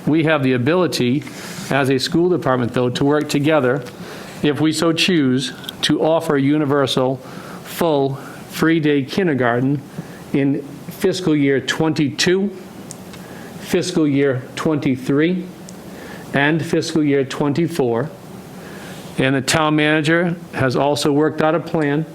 We have the ability, as a school department, though, to work together, if we so choose, to offer universal, full, free-day kindergarten in fiscal year '22, fiscal year '23, and fiscal year '24. And the town manager has also worked out a plan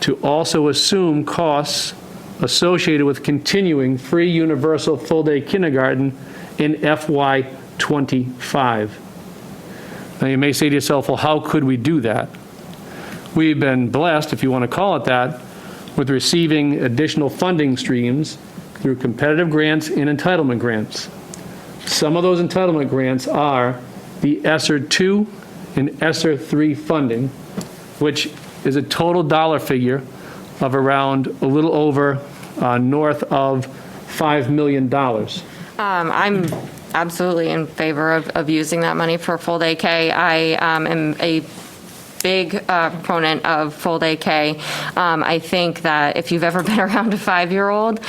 to also assume costs associated with continuing free universal full-day kindergarten in FY '25. Now, you may say to yourself, well, how could we do that? We've been blessed, if you want to call it that, with receiving additional funding streams through competitive grants and entitlement grants. Some of those entitlement grants are the ESSER 2 and ESSER 3 funding, which is a total dollar figure of around a little over north of $5 million. I'm absolutely in favor of using that money for full day K. I am a big proponent of full day K. I think that if you've ever been around a 5-year-old,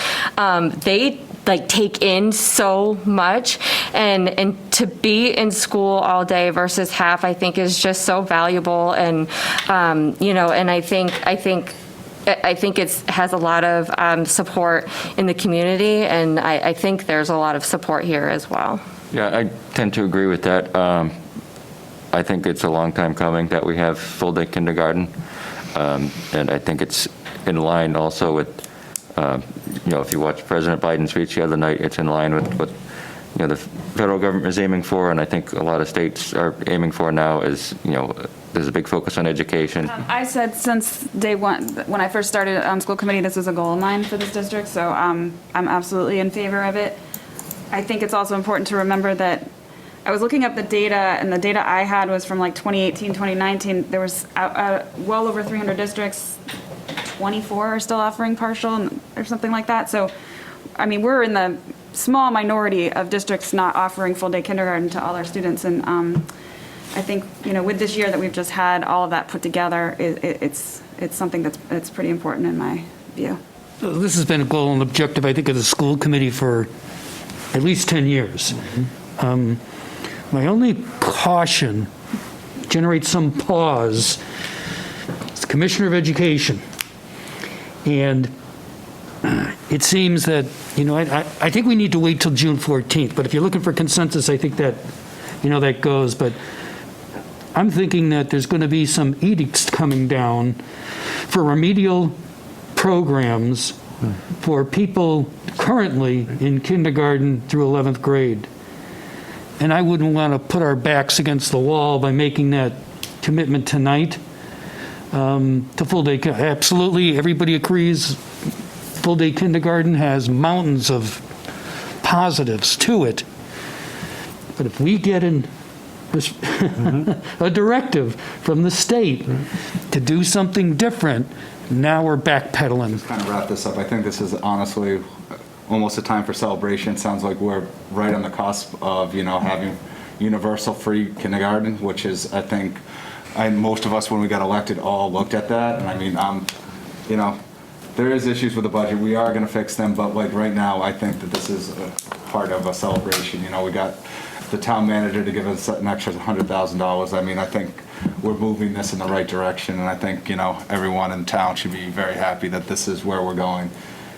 they take in so much, and to be in school all day versus half, I think is just so valuable. And and I think it has a lot of support in the community, and I think there's a lot of support here as well. Yeah, I tend to agree with that. I think it's a long time coming that we have full-day kindergarten, and I think it's in line also with, if you watch President Biden's speech the other night, it's in line with what the federal government is aiming for, and I think a lot of states are aiming for now is, there's a big focus on education. I said since day one, when I first started on school committee, this was a goal of mine for this district, so I'm absolutely in favor of it. I think it's also important to remember that I was looking up the data, and the data I had was from 2018, 2019. There was well over 300 districts, 24 are still offering partial or something like that. So, I mean, we're in the small minority of districts not offering full-day kindergarten to all our students, and I think, with this year that we've just had all of that put together, it's something that's pretty important in my view. So this has been a goal and objective, I think, of the school committee for at least 10 years. My only caution generates some pause. It's the Commissioner of Education. And it seems that, I think we need to wait till June 14th, but if you're looking for consensus, I think that, that goes. But I'm thinking that there's going to be some edicts coming down for remedial programs for people currently in kindergarten through 11th grade. And I wouldn't want to put our backs against the wall by making that commitment tonight to full-day. Absolutely, everybody agrees full-day kindergarten has mountains of positives to it. But if we get a directive from the state to do something different, now we're backpedaling. Just kind of wrap this up. I think this is honestly almost a time for celebration. Sounds like we're right on the cusp of, having universal free kindergarten, which is, I think, most of us when we got elected all looked at that. And I mean, there is issues with the budget. We are going to fix them, but right now, I think that this is a part of a celebration. We got the town manager to give us an extra $100,000. I mean, I think we're moving this in the right direction, and I think, everyone in town should be very happy that this is where we're going.